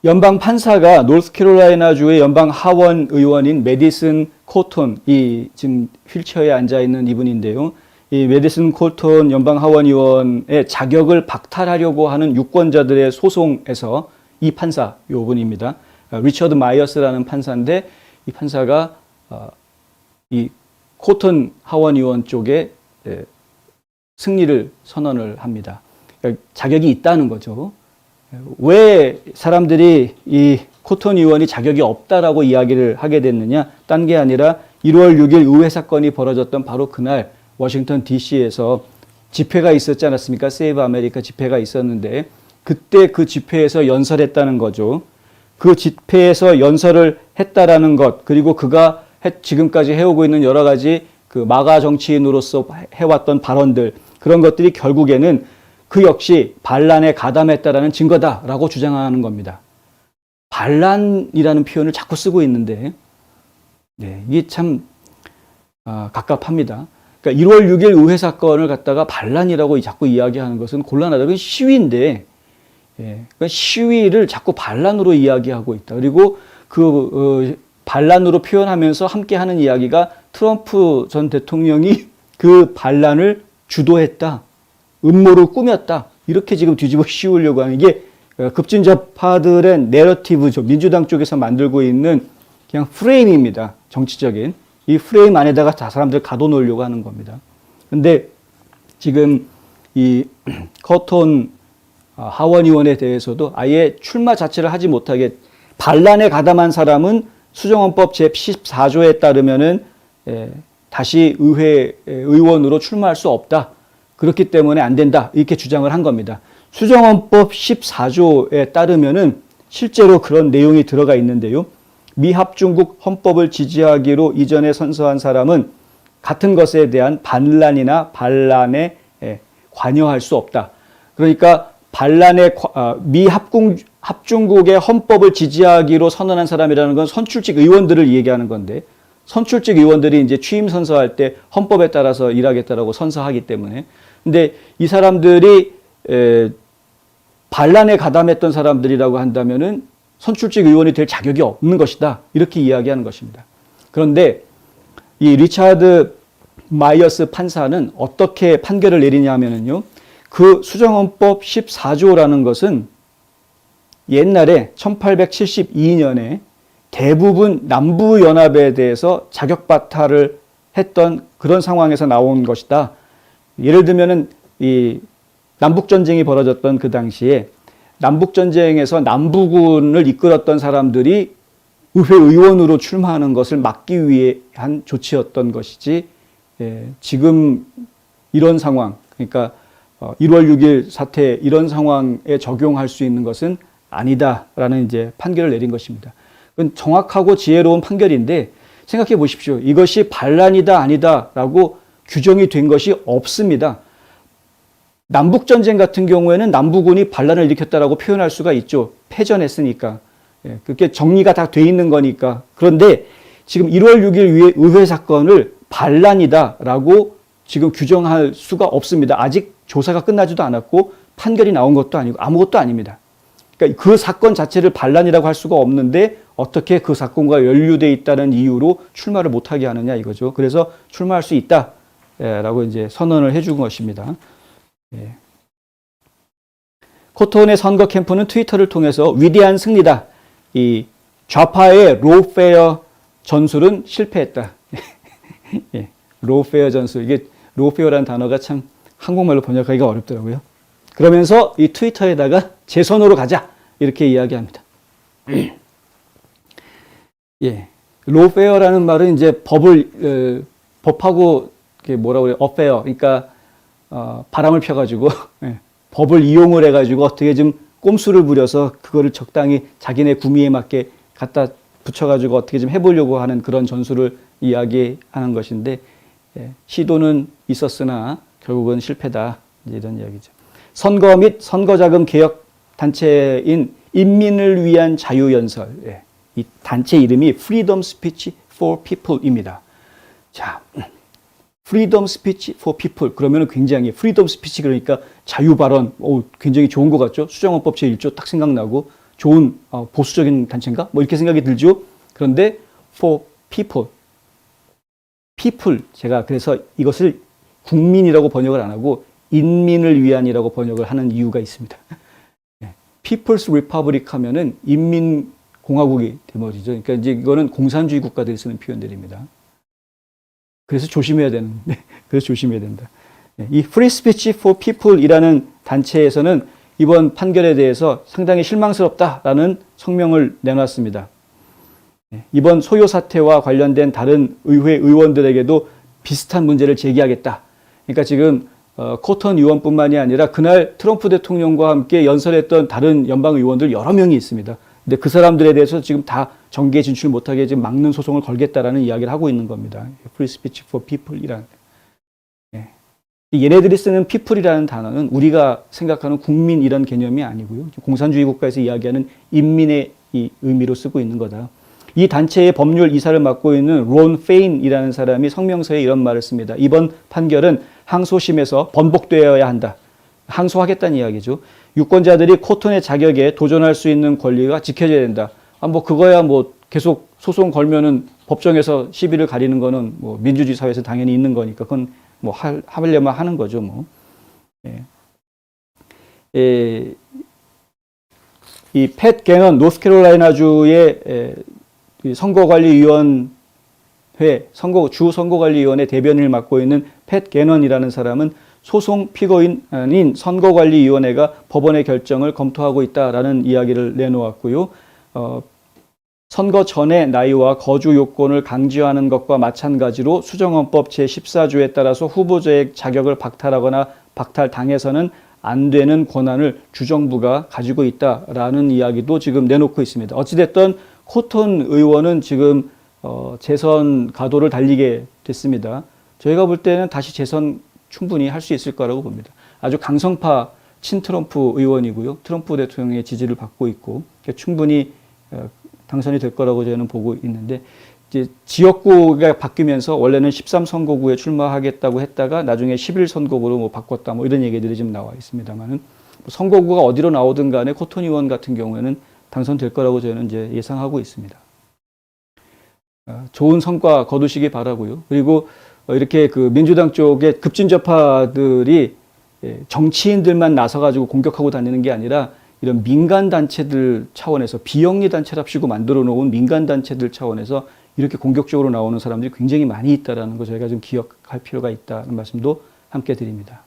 연방 판사가 노스캐롤라이나주의 연방 하원 의원인 메디슨 코톤, 이 지금 휠체어에 앉아 있는 이분인데요. 이 메디슨 코톤 연방 하원 의원의 자격을 박탈하려고 하는 유권자들의 소송에서 이 판사, 요 분입니다. 리처드 마이어스라는 판사인데 이 판사가 이 코톤 하원 의원 쪽에 승리를 선언을 합니다. 그러니까 자격이 있다는 거죠. 왜 사람들이 이 코톤 의원이 자격이 없다라고 이야기를 하게 됐느냐? 딴 게 아니라 1월 6일 의회 사건이 벌어졌던 바로 그날 워싱턴 DC에서 집회가 있었지 않았습니까? 세이브 아메리카 집회가 있었는데 그때 그 집회에서 연설했다는 거죠. 그 집회에서 연설을 했다라는 것, 그리고 그가 지금까지 해오고 있는 여러 가지 그 마가 정치인으로서 해왔던 발언들, 그런 것들이 결국에는 그 역시 반란에 가담했다라는 증거다라고 주장하는 겁니다. 반란이라는 표현을 자꾸 쓰고 있는데, 네, 이게 참 갑갑합니다. 그러니까 1월 6일 의회 사건을 갖다가 반란이라고 자꾸 이야기하는 것은 곤란하다. 그건 시위인데, 그러니까 시위를 자꾸 반란으로 이야기하고 있다. 그리고 그 반란으로 표현하면서 함께하는 이야기가 트럼프 전 대통령이 그 반란을 주도했다. 음모를 꾸몄다. 이렇게 지금 뒤집어 씌우려고 하는 게 급진접파들의 내러티브죠. 민주당 쪽에서 만들고 있는 그냥 프레임입니다. 정치적인. 이 프레임 안에다가 다 사람들 가둬놓으려고 하는 겁니다. 근데 지금 이 커톤 하원 의원에 대해서도 아예 출마 자체를 하지 못하게, 반란에 가담한 사람은 수정헌법 제14조에 따르면은 다시 의회 의원으로 출마할 수 없다. 그렇기 때문에 안 된다. 이렇게 주장을 한 겁니다. 수정헌법 14조에 따르면은 실제로 그런 내용이 들어가 있는데요. 미합중국 헌법을 지지하기로 이전에 선서한 사람은 같은 것에 대한 반란이나 반란에 관여할 수 없다. 그러니까 반란의 미합중국의 헌법을 지지하기로 선언한 사람이라는 건 선출직 의원들을 얘기하는 건데, 선출직 의원들이 이제 취임 선서할 때 헌법에 따라서 일하겠다라고 선서하기 때문에, 근데 이 사람들이 반란에 가담했던 사람들이라고 한다면은 선출직 의원이 될 자격이 없는 것이다. 이렇게 이야기하는 것입니다. 그런데 이 리차드 마이어스 판사는 어떻게 판결을 내리냐 하면은요. 그 수정헌법 14조라는 것은 옛날에 1872년에 대부분 남부연합에 대해서 자격박탈을 했던 그런 상황에서 나온 것이다. 예를 들면은 이 남북전쟁이 벌어졌던 그 당시에 남북전쟁에서 남부군을 이끌었던 사람들이 의회 의원으로 출마하는 것을 막기 위해 한 조치였던 것이지, 지금 이런 상황, 그러니까 1월 6일 사태 이런 상황에 적용할 수 있는 것은 아니다라는 이제 판결을 내린 것입니다. 그건 정확하고 지혜로운 판결인데 생각해 보십시오. 이것이 반란이다 아니다라고 규정이 된 것이 없습니다. 남북전쟁 같은 경우에는 남부군이 반란을 일으켰다라고 표현할 수가 있죠. 패전했으니까. 그게 정리가 다 돼 있는 거니까. 그런데 지금 1월 6일 의회 사건을 반란이다라고 지금 규정할 수가 없습니다. 아직 조사가 끝나지도 않았고 판결이 나온 것도 아니고 아무것도 아닙니다. 그러니까 그 사건 자체를 반란이라고 할 수가 없는데 어떻게 그 사건과 연루되어 있다는 이유로 출마를 못하게 하느냐 이거죠. 그래서 출마할 수 있다라고 이제 선언을 해준 것입니다. 코톤의 선거 캠프는 트위터를 통해서 위대한 승리다. 이 좌파의 로페어 전술은 실패했다. 로페어 전술. 이게 로페어라는 단어가 참 한국말로 번역하기가 어렵더라고요. 그러면서 이 트위터에다가 제 손으로 가자 이렇게 이야기합니다. 로페어라는 말은 이제 법하고 뭐라고 그래요? 어페어. 그러니까 바람을 펴가지고 법을 이용을 해가지고 어떻게 좀 꼼수를 부려서 그거를 적당히 자기네 구미에 맞게 갖다 붙여가지고 어떻게 좀 해보려고 하는 그런 전술을 이야기하는 것인데, 시도는 있었으나 결국은 실패다. 이런 이야기죠. 선거 및 선거자금 개혁 단체인 인민을 위한 자유연설. 이 단체 이름이 Freedom Speech for People입니다. 자, Freedom Speech for People. 그러면 굉장히 Freedom Speech 그러니까 자유 발언. 굉장히 좋은 것 같죠? 수정헌법 제1조 딱 생각나고 좋은 보수적인 단체인가? 뭐 이렇게 생각이 들죠. 그런데 for people, 제가 그래서 이것을 국민이라고 번역을 안 하고 인민을 위한이라고 번역을 하는 이유가 있습니다. People's Republic 하면은 인민공화국이 되버리죠. 그러니까 이제 이거는 공산주의 국가들이 쓰는 표현들입니다. 그래서 조심해야 되는데, 그래서 조심해야 된다. 이 Free Speech for People이라는 단체에서는 이번 판결에 대해서 상당히 실망스럽다라는 성명을 내놨습니다. 이번 소요 사태와 관련된 다른 의회 의원들에게도 비슷한 문제를 제기하겠다. 그러니까 지금 코턴 의원뿐만이 아니라 그날 트럼프 대통령과 함께 연설했던 다른 연방 의원들 여러 명이 있습니다. 근데 그 사람들에 대해서 지금 다 정계에 진출 못하게 지금 막는 소송을 걸겠다라는 이야기를 하고 있는 겁니다. Free Speech for People이라는. 얘네들이 쓰는 people이라는 단어는 우리가 생각하는 국민 이런 개념이 아니고요. 공산주의 국가에서 이야기하는 인민의 이 의미로 쓰고 있는 거다. 이 단체의 법률 이사를 맡고 있는 론 페인이라는 사람이 성명서에 이런 말을 씁니다. 이번 판결은 항소심에서 번복되어야 한다. 항소하겠다는 이야기죠. 유권자들이 코턴의 자격에 도전할 수 있는 권리가 지켜져야 된다. 뭐 그거야 뭐 계속 소송 걸면은 법정에서 시비를 가리는 거는 뭐 민주주의 사회에서 당연히 있는 거니까 그건 뭐 하려면 하는 거죠, 뭐. 이 팻 게넌 노스캐롤라이나주의 선거관리위원회 주 선거관리위원회 대변인을 맡고 있는 팻 게넌이라는 사람은 소송 피고인인 선거관리위원회가 법원의 결정을 검토하고 있다라는 이야기를 내놓았고요. 선거 전의 나이와 거주 요건을 강제하는 것과 마찬가지로 수정헌법 제14조에 따라서 후보자의 자격을 박탈하거나 박탈당해서는 안 되는 권한을 주정부가 가지고 있다라는 이야기도 지금 내놓고 있습니다. 어찌됐든 코턴 의원은 지금 재선 가도를 달리게 됐습니다. 저희가 볼 때는 다시 재선 충분히 할 수 있을 거라고 봅니다. 아주 강성파 친트럼프 의원이고요. 트럼프 대통령의 지지를 받고 있고 충분히 당선이 될 거라고 저는 보고 있는데 이제 지역구가 바뀌면서 원래는 13선거구에 출마하겠다고 했다가 나중에 11선거구로 뭐 바꿨다 뭐 이런 얘기들이 지금 나와 있습니다만은 선거구가 어디로 나오든 간에 코턴 의원 같은 경우에는 당선될 거라고 저는 이제 예상하고 있습니다. 좋은 성과 거두시기 바라고요. 그리고 이렇게 그 민주당 쪽의 급진좌파들이 정치인들만 나서가지고 공격하고 다니는 게 아니라 이런 민간단체들 차원에서 비영리 단체랍시고 만들어 놓은 민간단체들 차원에서 이렇게 공격적으로 나오는 사람들이 굉장히 많이 있다는 거 저희가 좀 기억할 필요가 있다는 말씀도 함께 드립니다.